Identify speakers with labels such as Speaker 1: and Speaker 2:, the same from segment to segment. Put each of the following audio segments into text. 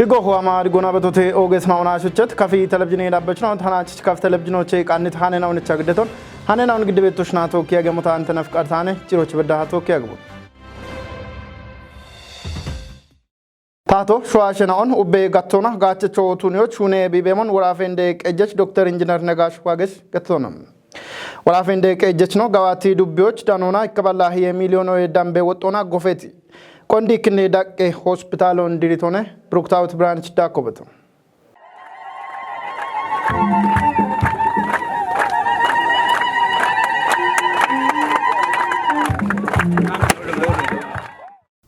Speaker 1: Digo huama digona betote oges mauna shuchet kafi televizyon dabachna tanach kaf televizyonoche qannit hanena uncha gdeton hanena un gdbe toshna tokiya gemuta antena fqartane ciroch beda tokiya gbu Tato shwashena on ubbe gattona gachecho tunyoch hune bibemon warafende qejech Dr. Engineer Negash Wagesh gattonam warafende qejechno gawati dubbiyoch danona ikballa hiye milyono dambe wotona gofeti Kondi kine dakke hospitalo ndiritone Brooktaut branch dakobeto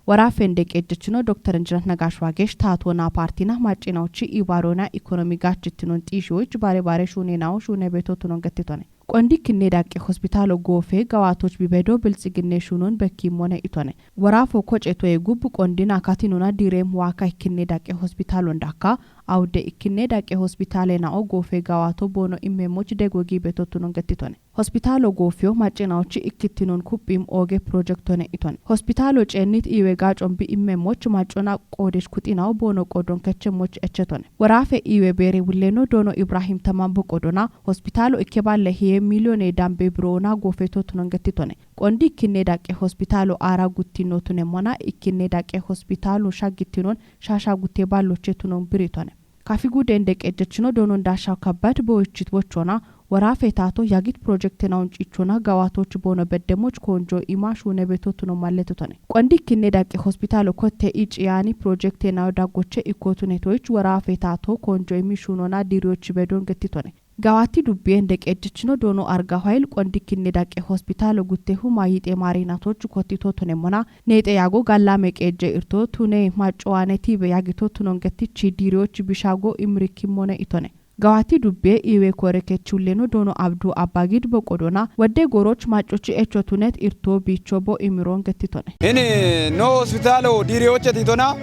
Speaker 2: warafende qejechno Dr. Engineer Negash Wagesh taatona partina maachinaochi ibarona economy gachitnon tishoch bare shunenaw shune betotunon gattitone Kondi kine dakke hospitalo gofe gawatoch bibedo bilsigine shunon bekimone itone warafo kocheto egub kondina katinuna direm waka kine dakke hospitalo ndaka awde kine dakke hospitale na gofe gawato bono immemoch degogi betotunon gattitone hospitalo gofyo maachinaochi ikkitinon kupim oge projectone itone hospitalo chenit iwega chombi immemoch maachona qodesh kutinaw bono qodon kechemoch echetone warafe iwe bere wuleno dono Ibrahim tamambo qodona hospitalo ikkeballe hiye milione dambe brona gofeto tunangatitone kondi kinne dakke hospitalo ara guttino tunemona ikkinne dakke hospitalo shagittinon shasha gutte balloche tunon biritone kafi gudende qejechno dono ndasha kabad boichit wochona warafe tato yagit project na unchichona gawatoch bono beddemoch konjo imashune betotuno malletutone kondi kinne dakke hospitalo kotte ichiyani project na dagoche ikotunetoch warafe tato konjo imishunona dirioch bedon gettitone Gawati dubbiende qejechno dono arga hayl kondi kinne dakke hospitalo gutte huma yite marinatoch kotito tunemona nete yago gallame qeje irto tune machoane tibe yagito tunon gettichi dirioch bishago imrikimone itone Gawati dubbe iwe koreke chuleno dono abdu abagid boqodona wade goroch machochi echotunet irto bichobo imiron gettitone
Speaker 3: Ini no hospitalo dirioch titona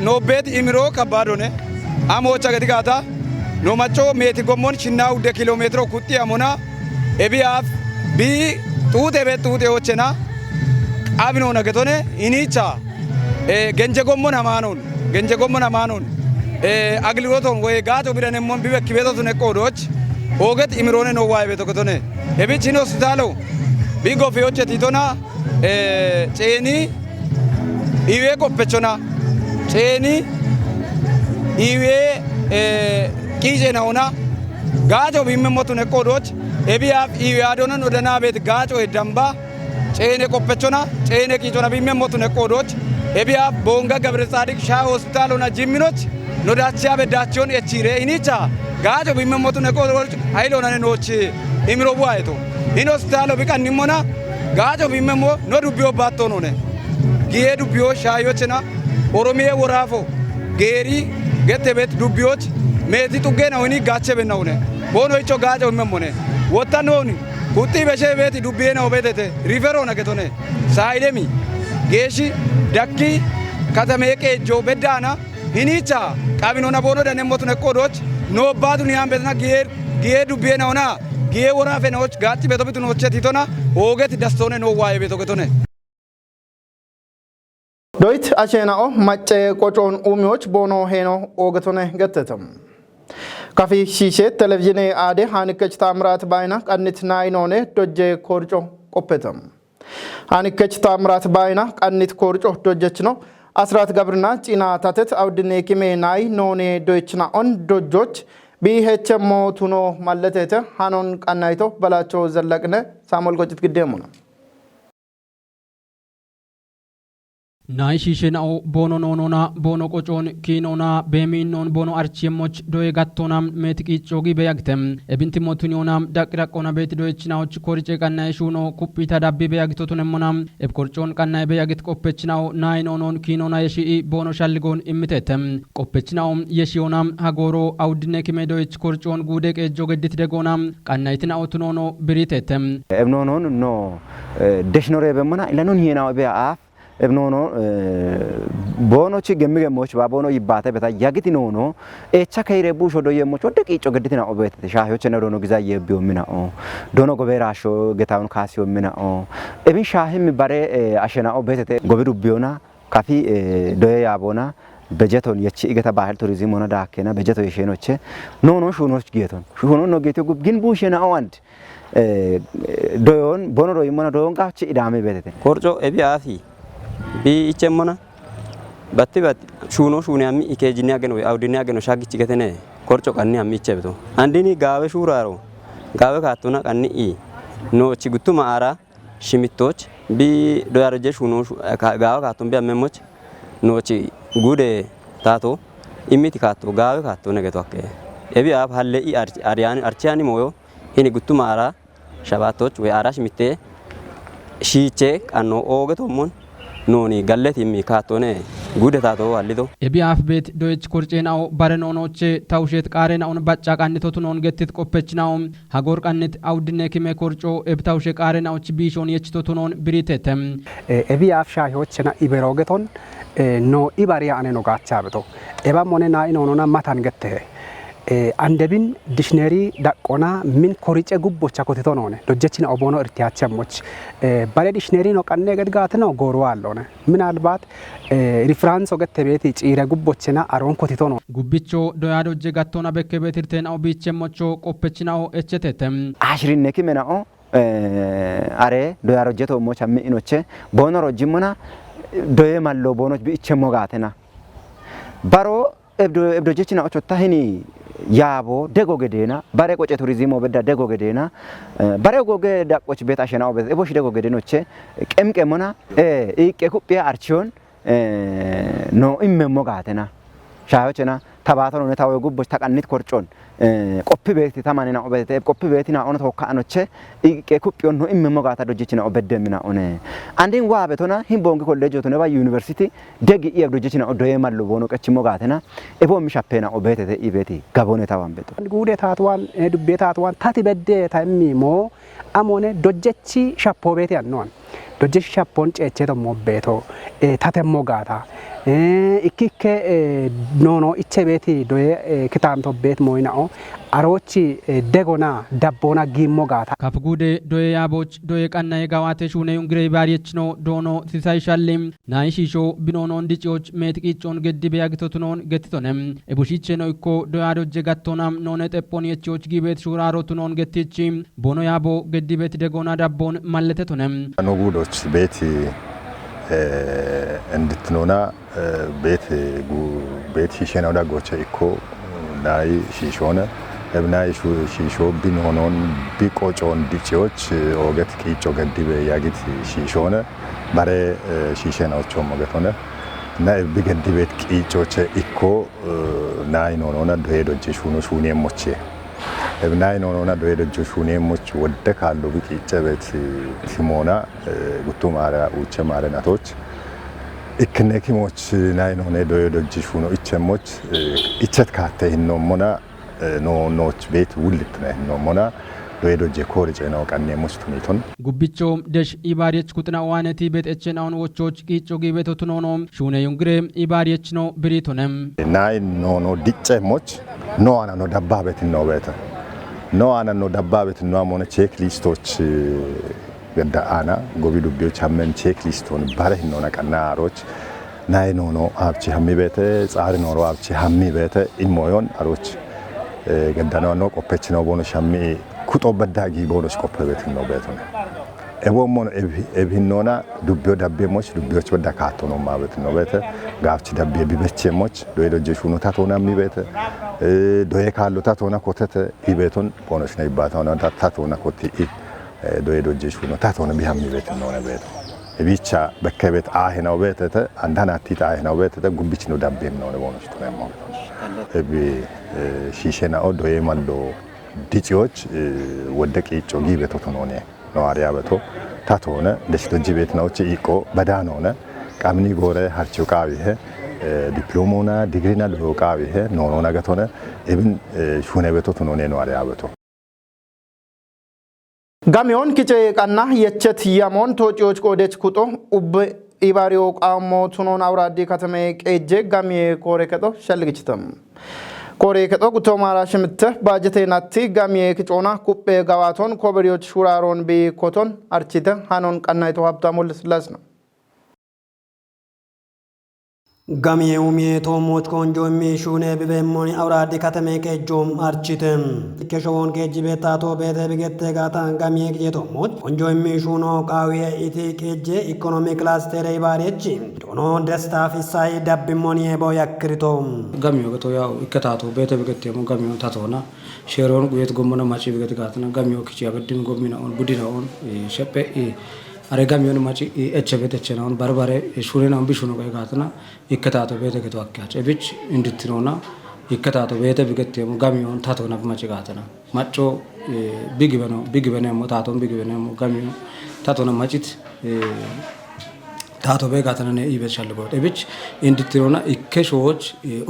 Speaker 3: no bed imiro kabadone amocha gadigata No macho meti gomon chinna ude kilometro kutti amona ebi af bi tuute ochena abino nagetone inicha genje gomon amanon agliroton we gato birane mon bibe kibeto tune kodoch oget imirone no wae beto ketone ebi chino hospitalo bi go fioche titona cheni iwe ko pechona cheni iwe Kije naona gajo bimmemotu ne kodoch ebiaf iwadona nodana bet gajo edamba chene kopechona chene kijona bimmemotu ne kodoch ebiaf bonga gabre sadik sha hospital na jimminoch nodachia bedachon echire inicha gajo bimmemotu ne kodoch ailona ne nochi imro buaito in hospital bikan nimona gajo bimmemo no dubio batono ne gie dubio shayo chena oromie worafo geri getebet dubioch Meti tugena wini gache bennaune bono icho gaje ummemone wotanoni kutti beshe beti dubbena obedete riverona ketone sailemi geshi dakki katameke jo bedana hinicha kabinona bono danemotu ne kodoch no badu ni ambetna gier dubbena ona gie wora fenoch gatti beto bitu noche titona ogeti dastone no wae beto ketone
Speaker 1: Doit achenao mache qochon umyoch bono heno ogetone gattetam Kafi shishe televizyon ade hanikech tamrat bayna qannit naynone dojje korjo qoppetam hanikech tamrat bayna qannit korjo dojjechno asrat gabrna cina tatet awdne kime nay none doichna on dojjoch bihechmo tuno malletete hanon qannayto balacho zallaqne samol gochit gidemuna
Speaker 4: Nai shishenao bono nonona bono qochon kinona beminon bono archiemoch doe gattonam metiqichogi beyagtem ebinti motunionam daqraqona beti doechnaoch korche kannay shuno kupita dabbi beyagitotunemonam ebkorchon kannay beyagit qoppechnao nai nonon kinona yeshi bono shalligon immitetem qoppechnao yeshionam hagoro awdine kime doech korchon gudek ejogedit degonam kannaytina otunono biritetem
Speaker 5: ebnonon no deshnore bemona ilanon hiena be af ebnono bono chi gemmige moch babono yibate beta yagiti nono echa kaire busho do yemoch deqicho geditina obete shahoch ne dono giza yebio mina o dono goberasho getaun kasio mina o ebin shahim bare ashena obete goberu biona kafi doye yabona በጀቶን የቺ እገታ ባህል ቱሪዝም ሆነ ዳከና በጀቶ የሸኖቼ ኖ ሹኖች ጌቶን ሹኖ ነው ጌቶ ግን ቡሽና አዋንድ ዶዮን ቦኖሮ ይመና ዶዮን ቃች ኢዳሜ በተተ
Speaker 6: ኮርጮ ኤቢ አፊ ቢ ኢቸሞና ባቲ ሹኖ ሹኒያሚ ኢኬጂኒ ያገኖ አውዲኒ ያገኖ ሻግቺ ገተነ ኮርጮ ቀኒ አሚ ኢቸብቶ አንዲኒ ጋበ ሹራሮ ጋበ ካቶና ቀኒ ኢ ኖቺ ጉቱማ አራ ሽሚቶች ቢ ዶያረጀ ሹኖ ጋበ ካቶን ቢ አመሞች ኖቺ ጉዴ ታቶ ኢሚቲ ካቶ ጋበ ካቶ ነገቶ አከ ኤቢ አፍ ሀለ ኢ አሪያን አርቺያኒ ሞዮ ሂኒ ጉቱማ አራ ሸባቶች ወይ አራሽ ሚቴ ሺቼ ቀኖ ኦገቶሞን ኖኒ ገለት ይሚ ካቶነ ጉደታቶ አልዶ
Speaker 4: ኤቢአፍ ቤት ዶይች ኮርጬናው ባረኖኖቼ ታውሼት ቃሬናውን ባጫ ቃንቶቱ ኖን ገትት ቆፔችናው ሀጎር ቃንት አውድነ ኪሜ ኮርጮ ኤብታውሼ ቃሬናዎች ቢሾን የችቶቱ ኖን ብሪቴተም
Speaker 7: ኤቢአፍ ሻሂዎችና ኢበሮገቶን ኖ ኢባሪያ አኔ ነው ጋቻ ብቶ ኤባም ሆነ ናይ ኖኖና ማታን ገተ አንደቢን ዲክሽነሪ ዳቆና ምን ኮሪጨ ጉቦቻ ኮቴቶ ነው ዶጀችን ኦቦኖ እርቲያቸሞች ባለ ዲክሽነሪ ነው ቀነ ገድጋት ነው ጎሮ አለውነ ምናልባት ሪፈራንስ ወገተ ቤት ጪረ ጉቦችና አሮን ኮቴቶ ነው
Speaker 4: ጉብቾ ዶያዶጀ ጋቶና በከቤት እርቴናው ቢቸሞቾ ቆፔችናው እቸተተም
Speaker 5: አሽሪነኪ መናኦ አሬ ዶያሮጀቶ ሞቻ ሚኖቼ ቦኖሮ ጅሙና ዶየ ማሎ ቦኖች ቢቸሞ ጋተና ባሮ ኤብዶጀችን አውቾታ ሂኒ ያቦ ደጎ ገዴና ባሬ ቆጨ ቱሪዝም ወበዳ ደጎ ገዴና ባሬ ጎገ ዳቆች ቤት አሸናው ቤት እቦሽ ደጎ ገዴኖቼ ቀምቀሞና ኢቄ ኩጵያ አርቺዮን ኖ ኢመሞ ጋተና ሻዮችና ተባተኑ ነታው ጉቦች ተቀንት ኮርጮን ቆፕ ቤት ተማነና ኦበተ ቆፕ ቤትና ኦነ ተወካኖቼ ኢቄ ኩጵዮን ኖ ኢመሞ ጋታ ዶጀችና ኦበደምና ኦነ አንዴን ዋ ቤቶና ሂምቦንግ ኮሌጅ ኦቶና ባ ዩኒቨርሲቲ ደግ ኢብዶጀችና ኦዶየ ማሉ ቦኖ ቀችሞ ጋተና ኤቦ ሚሻፔና ኦበተ ኢቤቲ ጋቦኔ ታዋን ቤቶ
Speaker 7: ጉዴ ታትዋን ዱቤ ታትዋን ታቲ በደ ታሚሞ አሞነ ዶጀቺ ሻፖ ቤት ያንዋን ዶጀቺ ሻፖን ጨቼ ደሞ ቤቶ ታተሞ ጋታ ኢኪከ ኖኖ ኢቸ ቤቲ ዶየ ክታንቶ ቤት ሞይናኦ አሮቺ ደጎና ዳቦና ጊሞ ጋታ
Speaker 4: ካፍጉዴ ዶየ ያቦች ዶየ ቀና የጋዋቴ ሹኔ ዩንግሬ ባሪየች ነው ዶኖ ሲሳይሻለም ናይሺሾ ቢኖኖ እንዲጪዎች ሜትቂጮን ገዲበ ያግቶቱኖን ገትቶነም ኤቡሺቼ ነው እኮ ዶያዶጀ ጋቶናም ኖነ ጠጶን የቺዎች ጊቤት ሹራሮቱኖን ገትቺ ቦኖ ያቦ ገዲበት ደጎና ዳቦን ማለተቱነም
Speaker 8: ኖጉዶች ቤት እንድትኖና ቤት ሺሼናው ዳጎቸ ኢኮ ናይ ሺሾነ እብናይ ሺሾ ቢኖኖን ቢቆጮን ዲጪዎች ኦገት ቂጮ ገዲበ ያጊት ሺሾነ ባሬ ሺሼናዎቹ ሞገቶነ እና ቢገዲበት ቂጮቸ ኢኮ ናይ ኖኖና ዶሄዶጅ ሹኖ ሹኔሞቼ እብናይ ኖኖና ዶሄዶጅ ሹኔሞች ወደ ካሉ ቢቂጨ ቤት ሲሞና ጉቱ ማራ ውቸ ማረናቶች ኢክነኪሞች ናይ ኖኔ ዶሄዶጅ ሹኖ ኢቸሞች ኢቸት ካተ ሂኖሞና ኖኖች ቤት ውልት ነው ሞና ዶሄዶጅ ኮርጬ ነው ቀኔሞች ቱኒቶን
Speaker 4: ጉብቾም ደሽ ኢባሪየች ኩጥና ዋነቲ ቤት እቸናውን ወቾች ቂጮ ጊቤቶቱ ኖኖ ሹኔ ዩንግሬ ኢባሪየች ነው ብሪቶነም
Speaker 8: ናይ ኖኖ ዲጨሞች ኖ አና ነው ዳባ ቤት ነው ቤተ ኖ አና ነው ዳባ ቤት ነው አሞነ ቼክ ሊስቶች ገዳ አና ጎቢ ዱቢዎች አመን ቼክ ሊስቶን ባረህ ነው ነቀናሮች ናይ ኖኖ አብቺ ሀሚ ቤተ ጻሪ ኖሮ አብቺ ሀሚ ቤተ ኢሞዮን አሮች ገዳና ነው ቆፔች ነው ቦኖ ሻሚ ኩጦ በዳጊ ቦኖስ ቆፔ ቤት ነው ቤት ነው ኤቦሞን ኤብሂኖና ዱቢዮ ዳቤሞች ዱቢዮች ወዳ ካቶ ነው ማበት ነው ቤት ጋፍቺ ዳቤ ቢበቼሞች ዶይዶጀ ሹኖ ታቶና ሚ ቤት ዶየ ካሎ ታቶና ኮተተ ኢቤቶን ቦኖስ ነው ይባታውና ታቶና ኮቲ ዶይዶጀ ሹኖ ታቶና ቢሃሚ ቤት ነው ቤት ቢቻ በከቤት አህናው ቤተተ አንዳናቲ አህናው ቤተተ ጉብች ነው ዳቤም ነው ቦኖስ ነው እቢ ሺሼና ኦዶዬ ማሎ ዲጪዎች ወደ ቂጮ ጊቤቶቱ ነው ነዋሪያ በቶ ታቶነ ደሽቶጂ ቤት ነውጪ ኢቆ በዳኖነ ቃምኒ ጎረ harchuu qaabee ዲፕሎሞና ዲግሪና ሎ qaabee ኖኖና ገቶነ ኢብን ሹኔ ቤቶቱ ነው ነዋሪያ በቶ
Speaker 1: ጋሚዮን ኪቼ ቀና የቸት ያሞን ቶጪዎች ቆዴች ኩጦ ኡብ ኢባሪዮ ቃሞ ቱኖን አውራዲ ከተማ ቀጄ ጋሚ ኮሬ ከጦ ሸልግችተም ኮሬ ከጦ ጉቶ ማራ ሽምተ ባጀቴናቲ ጋሚ ከጮና ኩጴ ጋዋቶን ኮበሪዎች ሹራሮን ቢኮቶን አርቺተ ሃኖን ቀናይቶ ሀብታሙ ለስላስ ነው
Speaker 9: Gamiyeumie tomoch konjo mishune bibemoni awradi katame kejom architem keshon kejibeta to bete bigette gata gamiye ke tomoch konjo mishuno kawiye iti keje economic cluster ibarechi tono desta fisai dabbimoni ebo yakritom
Speaker 10: gamiyo gato yaw ikatato bete bigette mo gamiyo tatona sheron guyet gomona machi bigette gatana gamiyo kichi abedim gomina on budina on shepe are gamiyon machi echebet echena on barbare shurena on bishuno kay gatana ikatato bete ke to akkache bich inditrona ikatato bete bigette mo gamiyon tatona machi gatana macho bigibano mo taton bigibano mo gamiyo tatona machit ታቶ በጋተና ነው ይበቻልጎ ደብች እንድትሮና ኢከሾች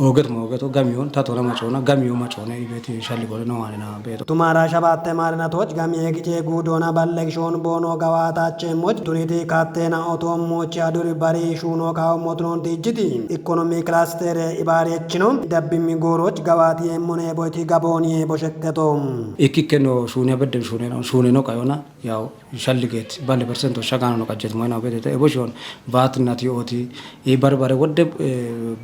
Speaker 10: ኦገት ሞገቶ ጋሚዮን ታቶና ማቾና ጋሚዮ ማቾና ይበት ይሻልጎ ነው ማለና በቶ
Speaker 9: ቱማራ ሸባተ ማለናቶች ጋሚየ ግጬ ጉዶና ባለግሾን ቦኖ ጋዋታቸ ሞች ቱሪቲ ካቴና ኦቶሞች ያዱሪ ባሪ ሹኖ ካው ሞትኖን ዲጂቲ ኢኮኖሚ ክላስተር ኢባሪች ነው ደብሚ ጎሮች ጋዋቲ የሞነ ቦቲ ጋቦኒ ቦሸከቶ
Speaker 10: ኢኪከኖ ሹኔ በደም ሹኔ ነው ካዮና ያው ይሻልገት ባለ ፐርሰንት ሻጋና ነው ቀጀት ማይና በተ ኤቦሽን ቫት ናቲ ኦቲ ይባርባረ ወደ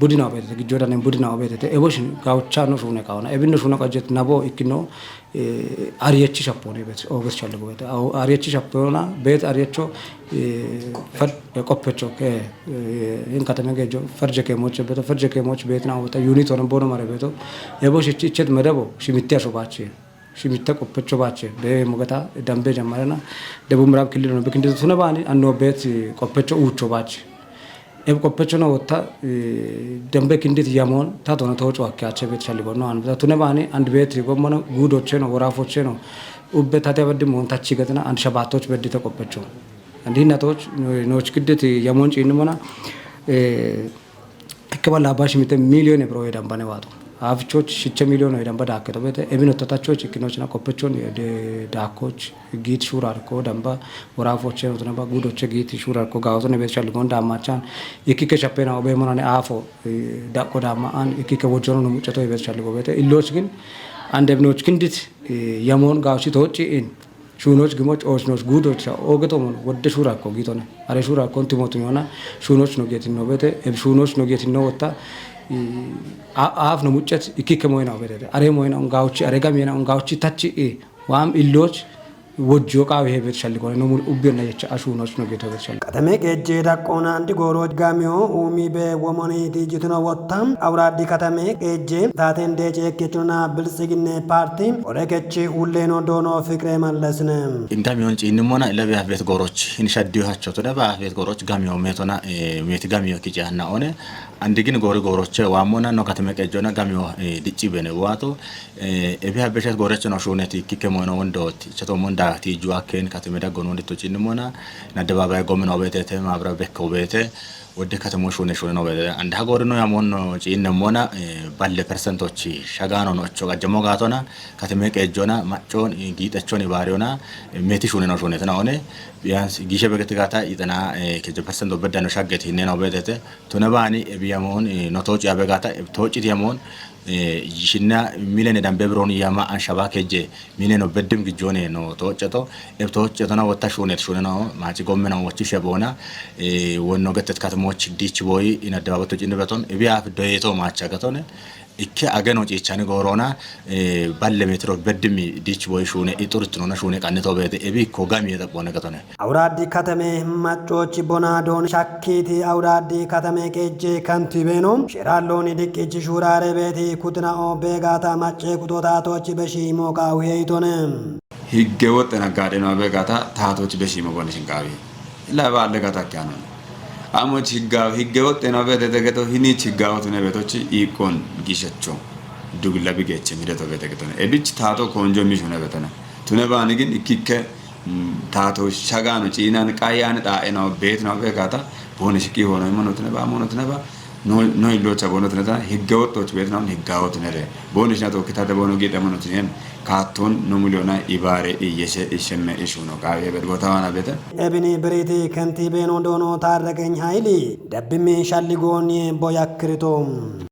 Speaker 10: ቡዲና በተ ግጆዳነ ቡዲና በተ ኤቦሽን ጋውቻ ነው ሹኔ ካውና ኤብነ ሹኔ ቀጀት ናቦ ኢኪኖ አሪየቺ ሻፖኔ በተ ኦገስ ቻለጎ በተ አሪየቺ ሻፖና በተ አሪየቾ ፈር ቆপቾ ከ እንካተነ ገጆ ፈርጀ ከሞች በተ ፈርጀ ከሞች በተና ወጣ ዩኒት ሆነ ቦኖ ማረ በተ ኤቦሽቺ ቸት መደቦ ሽሚቲያ ሾባቺ ሽሚታ ቆপቾ ባቸ በሞገታ ደምቤ ጀማረና ደቡብ ምዕራብ ክልል ነው በክንደ ቱነባኒ አንኖ ቤት ቆপቾ ውቾ ባቸ ኤብ ቆপቾ ነው ወጣ ደምቤ ክንዲት ያሞን ታቶና ተወጮ አካቸ ቤት ሻልጎ ነው አንበታ ቱነባኒ አንድ ቤት ጎመነ ጉዶቼ ነው ወራፎቼ ነው ኡበ ታዲያ በደም ሆን ታቺ ገተና አንድ ሸባቶች በድ ተቆপቾ አንዲናቶች ኖች ክድት ያሞን ጪንሞና ከበላ ባሽ ሚተ ሚሊዮን ብሮ ይዳምባነ ዋቶ አፍቾች 6 ሚሊዮን ነው ደንባ ዳከተ በተ ኤቢኖ ተታቾች እኪኖችና ኮፐቾን ዳኮች ጊት ሹራርኮ ደንባ ወራፎች ነው ደንባ ጉዶች ጊት ሹራርኮ ጋውቶ ነው ቤት ቻልጎ እንዳማቻን የኪከ ቻፔና ኦቤሞናኔ አፎ ዳቆ ዳማአን የኪከ ወጆሮ ነው ሙጨቶ ቤት ቻልጎ በተ ኢሎች ግን አንድ ኤቢኖች ክንዲት የሞን ጋውቺ ተወጪ ኢን ሹኖች ግሞች ኦስኖች ጉዶች ኦገቶሞ ወደ ሹራርኮ ጊቶነ አሬ ሹራርኮ እንቲሞቱ ነውና ሹኖች ነው ጌት ነው በተ ሹኖች ነው ጌት ነው ወጣ አፍ ነው ሙጨት ኢኪከ ሞይና በደደ አሬ ሞይና ኡንጋውቺ አሬጋ ሜና ኡንጋውቺ ታቺ ዋም ኢሎች ወጆ ቃው ይሄ ቤት ሻልጎ ነው ሙሉ ኡቢና የቻ አሹኖች ነው ቤት ቤት ሻልጎ
Speaker 9: ከተሜ ከጄ ዳቆና አንዲ ጎሮች ጋሚዮ ኡሚ በወሞኔ ዲጂትኖ ወጣም አውራዲ ከተሜ ከጄ ታቴን ደጄ ከቹና ብልጽግና ፓርቲ ወረከቺ ሁሌኖ ዶኖ ፍቅሬ መለስነ
Speaker 11: ኢንታሚዮን ጪንሞና ለቢያ ቤት ጎሮች ኢንሻዲዮሃቸው ተደባ ቤት ጎሮች ጋሚዮ ሜቶና ሜት ጋሚዮ ኪጫና ኦነ አንድ ግን ጎሮች ዋሞና ነው ከተሜ ከጆና ጋሚዮ ዲጪ በነ ዋቶ ኤቢያ በሸት ጎሮች ነው ሹነት ኢኪከ ሞኖ ወንዶት ቸቶሞንዳ ቲጁ አከን ከተሜዳ ጎኖ እንድትወጪ እንሞና ናደባባይ ጎመናው ቤተተ ማብራ በከው ቤተ ወደ ከተሞች ሆነ ነው አንድ ሀገር ነው ያሞን ጪን ነሞና ባለ ፐርሰንቶች ሻጋኖ ነው ቾ ጋጀሞ ጋቶና ከተሜ ቀጆና ማጮን ጊጠቾን ይባሪዮና ሜቲሽ ሆነ ነው ሾነትና ሆነ ቢያንስ ጊሸ በገት ጋታ ይጠና ከጀ ፐርሰንት ወበዳ ነው ሻገት ይነ ነው ቤተተ ቱነባኒ ቢያሞን ነው ተወጪ ያበጋታ ተወጪ ያሞን ይሽና ሚሊዮን ዳምቤ ብሮን ያማ አንሻባ ከጀ ሚሊዮን በድም ግጆኔ ነው ተወጨቶ እብተወጨቶ ነው ወጣ ሾኔት ሾነ ነው ማጪ ጎመናው ወጪ ሸቦና ወኖ ገተት ከተሞች ዲች ቦይ ኢነደባበቶ ጭንበቶን እቢያፍ ዶየቶ ማቻገቶነ ኢከ አገኖ ጪቻኒ ጎሮና ባለ ሜትሮ በድም ዲች ቦይ ሾኔ ኢጡርት ነው ሾኔ ቀንቶ በተ እቢ ኮጋሚ የጠቆነ ገቶነ
Speaker 9: አውራዲ ከተሜ ማጮች ቦናዶን ሻኪቲ አውራዲ ከተሜ ከጄ ካንቲቤኖ ሸራሎኒ ዲቅጂ ሹራሬ ቤቲ ኩትናኦ ቤጋታ ማጨ ኩቶታቶች በሺሞ ቃው ሄይቶነ
Speaker 12: ህገ ወጥ ነጋዴ ነው ቤጋታ ታቶች በሺሞ ጎንሽንቃዊ ለባለ ጋታ ካነ አሞች ህገ ወጥ ነው በተገቶ ሂኒ ችጋውት ነው ቤቶች ኢኮን ጊሸቾ ዱግላ ቢገች ሚደቶ በተገቶ እብች ታቶ ኮንጆ ሚሽ ነው በተና ቱነባን ግን ኢኪከ ታቶ ሻጋኑ ጪናን ቃያን ጣኤ ነው ቤት ነው ቤጋታ ቦንሽቂ ሆኖ ሞኖት ነባ ኖ ኢሎቻ ቦኖት ነታ ህገ ወጦች ቤት ነው ህጋውት ነረ ቦንሽ ናቶ ከታተ ቦኖ ጌጠ ሞኖት ነን ካቶን ነው ሚሊዮና ኢባሬ እየሸ እሸመ እሹ ነው ቃቤ በቦታዋና ቤተ
Speaker 9: ኤብኒ ብሪቲ ከንቲቤኖ ዶኖ ታረቀኝ ኃይሊ ደብሜ ሻሊጎን ቦያክሪቶም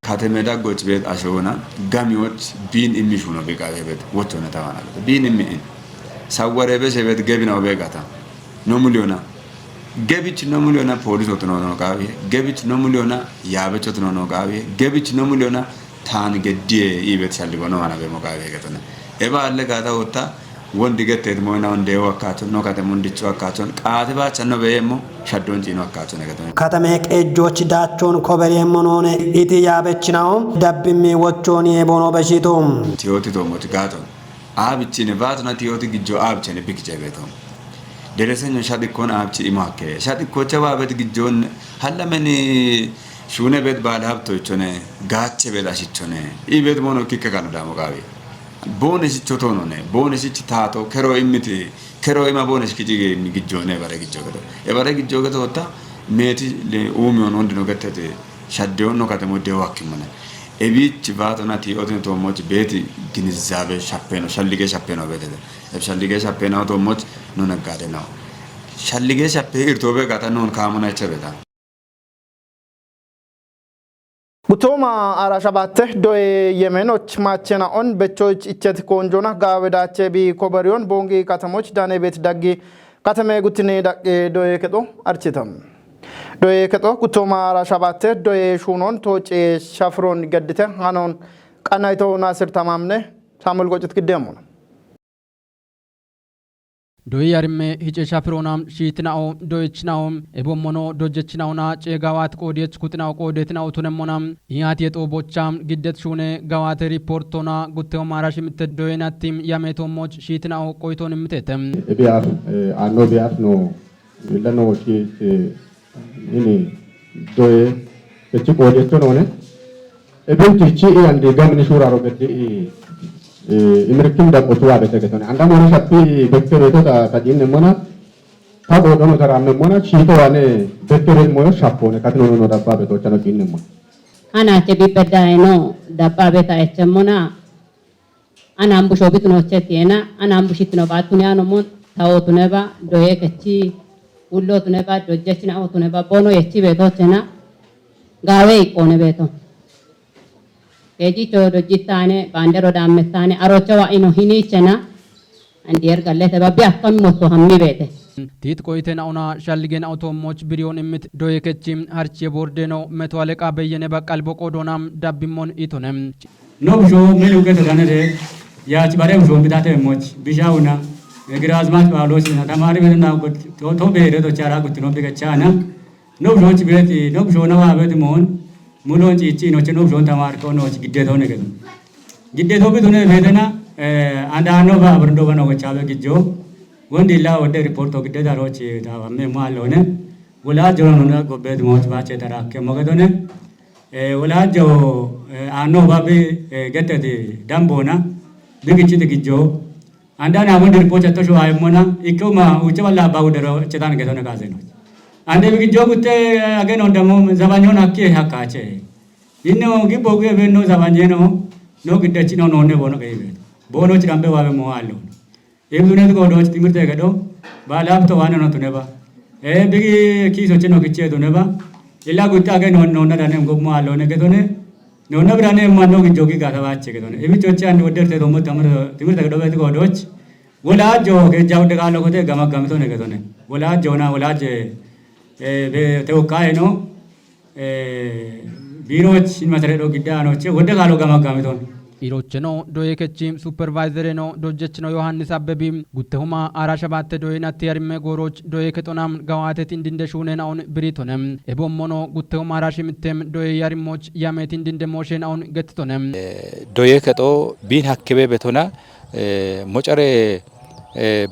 Speaker 12: ከተሜዳ ጎጭ ቤት አሸውና ጋሚዎች ቢን ኢሚሹ ነው በቃቤ ቤት ወጥቶ ነው ታዋና ቢን ኢሚ ሳወረ ቤት ገቢ ነው በጋታ ነው ሚሊዮና gebichi no miliona police otno no gawi gebichi no miliona yabe otno no gawi gebichi no miliona tan gedie ibet shalli bono wana be mo gawi gatone eba alle gata otta wondi gette mo na onde wakato no kate mundichu wakato qaate ba channo beemo shaddon jino wakato ne gatone
Speaker 9: katame qejjoch daachon kobere monone iti yabechi nawo dabbimi wochoni ebono beshitum
Speaker 12: tioti to mo gato abichi ne vato na tioti gijjo abche ne bikje beto deresenyo shadi kon abchi imake shadi kocha ba bet gijjon hallameni shune bet bal habto chone gache bet ashichone ibet mono kikke kanu damo gawi bonus chotono ne bonus tato kero imiti kero ima bonus kijige gijjone bare gijjogo e bare gijjogo to ta meti le umi on ondino gattete shadde onno katamo de wakkimane e bichi vato na ti odin to moch beti ginizabe shappeno shallige shappeno betete e shallige shappeno to moch non agade no shallige shappe irtobe gata non kamuna chebeta
Speaker 1: Butoma arashabate doe yemenoch machena on bechoch ichet konjona gawedache bi kobarion bongi katamoch dane bet daggi katame gutine dakke doe kedo architam doe kedo butoma arashabate doe shunon toche shafron gaddite hanon qanaito nasir tamamne samul gochit gidemo
Speaker 4: doyi yarme hice shafronam shitnao doychnao ebommono dojechnaona cegawat qodiyech kutnao qodetnao tunemmonam iyat yeto bocham giddet shune gawat reportona gutteo marashimte doyenatim yametommoch shitnao qoyton imtetem
Speaker 13: ebiar anno biar no lano chi ini doye pechi qodetnone ebenti chi andi gamni shuraro gedi imrekim da qotwa beteketone andamona shappi bektereto ta dinne mona tabo dono taramne mona chito wane bektere moyo shappone katno no dabba beto chano dinne mona
Speaker 14: ana che bibedai no dabba beta echemona ana ambusho bitno chetiena ana ambushitno batunyano mon tawotuneba doye kechi ullo tuneba dojechina otuneba bono yechi beto chena gawe ikone beto Eji chodo jitane bandero dametane arochawa ino hinichena andier gallete babbi akkam moto hammi bete
Speaker 4: tit koyten ona shalligen automoch birion imit doye kechim harche bordeno metwale ka beyene bakal boqodonam dabbimon itonem
Speaker 15: nobjo melu ke tanere yaach bare ujo bidate moch bishauna egrazmat balos na tamari bedna to bere to chara gutno bigachana nobjo chibeti nobjo na wa beti mon mulon cici no cheno jon tamar ko no gidde to ne gidde to bi tune vedana anda no ba brndo bano ko chabe gidjo gondi la ode report to gidde daro ci da me malo ne wala jono na go bed mo ba che dara ke mo gadone wala jo ano ba be gette di dambona bigi ci de gidjo anda na gondi report to sho ay mona ikoma uche wala ba udero chetan gedone ka zeno ande bigi jogutte again on demo zabanyona ke hakache inno giboge benno zabanyeno no giddachi no nonne bono kaybe bono chirambe wabe mo allo ebune ko do timirte gado ba lapto wana no tuneba bigi kiso cheno kiche tuneba illa gutta again on nonna dane go mo allo ne gedone nonna brane manno gi jogi gata bache gedone ebi choche ande oderte do mo tamro timirte gado be ko doch wala jo ke jawde galo ko te gama gamto ne gedone wala jona wala je ተወካይ ነው ቢሮዎች ይመሰረዶ ግዳኖች ወደ ጋሎ ገማጋሚቶን
Speaker 4: ኢሮችኖ ዶዬ ከቺም ሱፐርቫይዘር ነው ዶጀችኖ ዮሐንስ አበቢም ጉተሁማ አራሸባተ ዶዬናት ያርሜ ጎሮች ዶዬ ከጦናም ጋዋቴት እንድንደሹነን አሁን ብሪቶነም ኤቦሞኖ ጉተሁማ አራሽምተም ዶዬ ያርሞች ያሜት እንድንደሞሽን አሁን ገትቶነም
Speaker 16: ዶዬ ከጦ ቢን ሀክቤ በቶና ሞጨሬ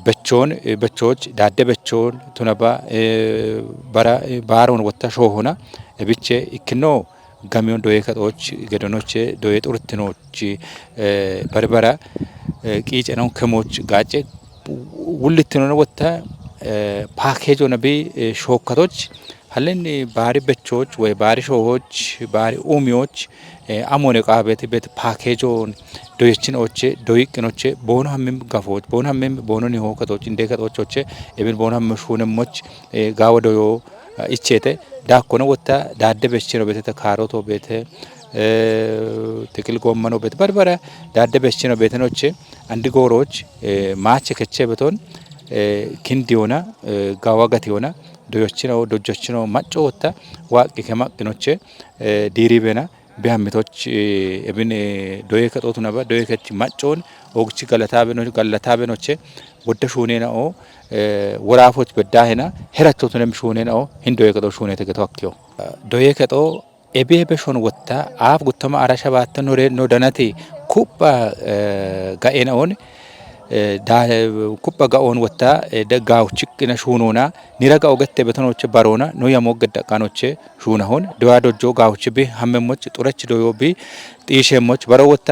Speaker 16: በቾን በቾች ዳደ በቾን ቱነባ ባራ ባሮን ወጣ ሾሆና እብቼ ኢክኖ ጋሚዮን ዶዬ ከጦች ገደኖች ዶዬ ጡርትኖች በርበራ ቂጭ ነው ከሞች ጋጨ ውልትኖ ወጣ ፓኬጅ ሆነ ቢ ሾከቶች halen bari bechoch we bari shohoch bari umioch amone qabet bet packageon doychin oche doyqinoche bono hammem gafoch bono hammem bono ni hokatoch inde katochoche eben bono hamm shunemoch gawo doyo ichete dakono wotta dadde beschino betete karoto bete tekil gommano bet barbara dadde beschino betenoche andi goroch maache keche beton kindiona gawa gationa ዶዮች ነው ዶጆች ነው ማጮ ወታ ዋቂ ከማቅኖች ዲሪቤና ቢያምቶች እብን ዶየ ከጦቱ ነባ ዶየ ከቲ ማጮን ኦግቺ ገለታበኖች ወደ ሹኔናኦ ወራፎች በዳህና ሄራቶቱንም ሹኔናኦ ሂንዶየ ከጦ ሹኔ ተገቷክዮ ዶየ ከጦ ኤቤ በሾን ወታ አፍ ጉተማ አራሻ ባተ ኖሬ ኖ ደናቴ ኩባ ጋኤናውን ኩባ ጋኦን ወታ ደጋው ችቅነ ሹኖና ኒረጋ ኦገቴ በተኖች ባሮና ኖ ያሞገድ ዳቃኖች ሹናሆን ዶያዶጆ ጋውች ቢ ሀመሞች ጡረች ዶዮቢ ጢሸሞች በረወታ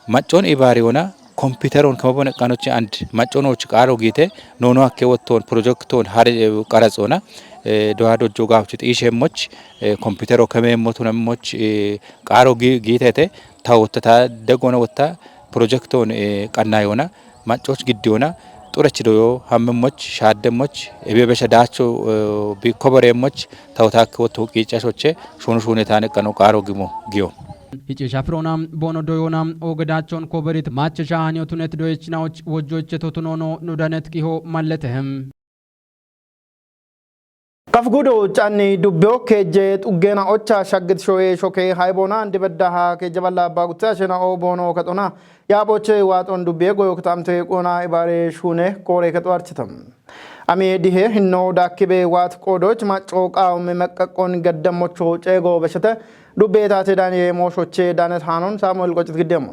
Speaker 16: ማጮን ኢባሪዮና ኮምፒውተሩን ከመቦነ ቃኖች አንድ ማጮኖች ቃሮ ጌቴ ኖኖ አከወቶን ፕሮጀክቶን ሀረ ቀረጾና ዶያዶጆ ጋውች ጢሸሞች ኮምፒውተሩ ከመሞቱ ነሞች ቃሮ ጌቴ ታወተታ ደጎነ ወታ ፕሮጀክቶን ቀናዮና ማጮች ግዲዮና ጡረች ዶዮ ሀመሞች ሻደሞች እቤበሸዳቸው ቢኮበሬሞች ታውታክ ወቶ ቂጫሾቼ ሹኑ ታነቀነው ቃሮ ጊዮ
Speaker 4: ይጭሻ ፍሮናም ቦኖ ዶዮናም ኦገዳቸውን ኮበሪት ማቸሻ ሀኒዮቱነት ዶየችናዎች ወጆች ተቶኖኖ ኑዳነት ቂሆ ማለተህም
Speaker 1: ከፍጉዶ ጫኒ ዱቤው ከጀ ጡገና ኦቻ ሻግት ሾዬ ሾኬ ሃይቦና እንዲበዳሃ ከጀበላ ባጉታ ሸና ኦቦኖ ከጦና ያቦቼ ዋጦን ዱቤ ጎዮ ከታምቴ ቆና ኢባሬ ሹኔ ኮሬ ከጧርችተም አሜ ዲሄ ሂኖ ዳኪቤ ዋት ቆዶች ማጮቃው መቀቆን ገደሞቾ ጨጎ በሸተ ዱቤ ታቴ ዳኒ ሞሾቼ ዳነት ሃኖን ሳሙኤል ቆጭት ግደሙ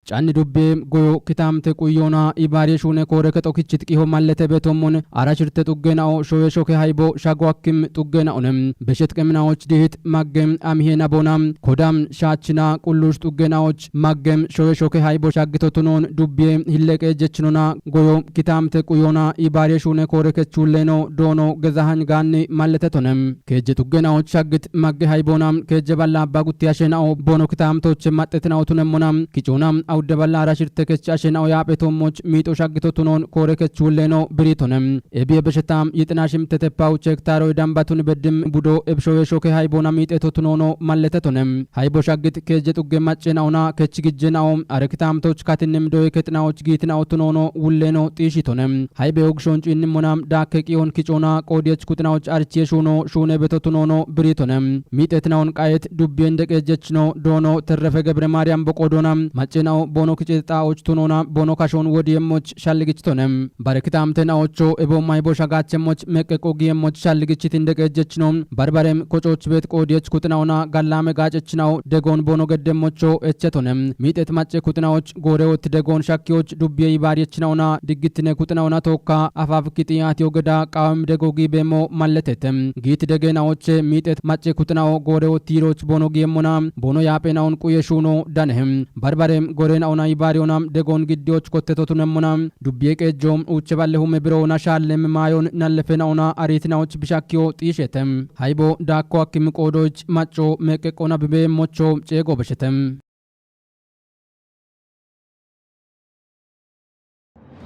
Speaker 4: ጫን ዱቤ ጎዮ ክታምተ ቁዮና ኢባሬ ሹኔ ኮረ ከጦክችት ቂሆ ማለተ በቶሞን አራሽርተ ጡገናው ሾየ ሾከ ሃይቦ ሻጓክም ጡገናውንም በሸት ቀምናዎች ዲህት ማገም አምሄና ቦናም ኮዳም ሻችና ቁሉሽ ጡገናዎች ማገም ሾየ ሾከ ሃይቦ ሻግቶቶኖን ዱቤ ሂለቀ ጀችኖና ጎዮ ክታምተ ቁዮና ኢባሬ ሹኔ ኮረ ከቹሌኖ ዶኖ ገዛሃን ጋኒ ማለተቶንም ከጀ ጡገናዎች ሻግት ማገ ሃይቦናም ከጀ ባላ አባጉት ያሸናው ቦኖ ክታምቶች ማጠትናውቱነሞናም ኪጮናም አውደባላ አራሽርተ ከቻሸናው ያጴቶሞች ሚጦ ሻግቶቱኖን ኮረከቹሌኖ ብሪቶንም ኤቢየ በሸታም ይጥናሽም ተተፓው ቸክታሮ ዳምባቱን በድም ቡዶ ኤብሾዌ ሾከ ሃይቦና ሚጤቶቱኖኖ ማለተቶንም ሃይቦ ሻግት ከጀጡገ ማጨናውና ከችግጀናውም አረክታምቶች ካትንም ዶይ ከጥናዎች ጊትናውቱኖኖ ውሌኖ ጢሽቶንም ሃይቤ ኦግሾን ጭንሞናም ዳከቂዮን ኪጮና ቆዲየች ኩጥናዎች አርቼ ሹኖ ሹኔ በቶቱኖኖ ብሪቶንም ሚጤትናውን ቃየት ዱቤ እንደቀጀችኖ ዶኖ ተረፈ ገብረ ማርያም በቆዶናም ማጨናው ቦኖ ክጭጣዎች ቱኖና ቦኖ ካሾን ወዲየሞች ሻልግችቶንም ባረክታምተናዎቾ ኤቦማይ ቦሻጋቸሞች መቀቆ ጊየሞች ሻልግችት እንደቀጀች ነው ባርባሬም ኮጮች ቤት ቆዲየች ኩጥናውና ጋላመ ጋጨችናው ደጎን ቦኖ ገደሞቾ እቸቶንም ሚጤት ማጨ ኩጥናዎች ጎሬዎት ደጎን ሻኪዎች ዱቤ ይባሪየችናውና ድግትነ ኩጥናውና ቶካ አፋፍ ኪጥያት yoገዳ ቃወም ደጎጊ ቤሞ ማለተተም ጊት ደገናዎች ሚጤት ማጨ ኩጥናው ጎሬዎት ቲሮች ቦኖ ጊየሞና ቦኖ ያጴናውን ቁየሹኖ ዳነህም ባርባሬም ጎሬናውና ይባሪዮናም ደጎን ግዲዎች ኮተቶቱነሞናም ዱቤ ቀጆም ኡቸ ባለሁም ብሮና ሻለም ማዮን ናለፈናውና አሪትናዎች ቢሻኪዮ ጢሸተም ሃይቦ ዳኮ አክም ቆዶች ማጮ መቀቆና ብቤ ሞቾ ጨጎ በሸተም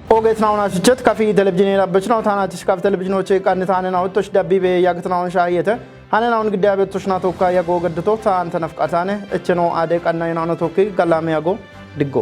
Speaker 1: ኦጌትናውና ሽቸት ካፊ ቴሌቪዥን የላበችናው ታናችሽ ካፊ ቴሌቪዥኖች ቃንታነና ወጥቶሽ ዳቢቤ ያግትናውን ሻየተ ሃነናውን ግዳያ ቤቶችና ቶካ ያጎ ገድቶ ታንተ ነፍቃታነ እቸኖ አደ ቀናይና ነው ቶኪ ጋላሜ ያጎ ድጎ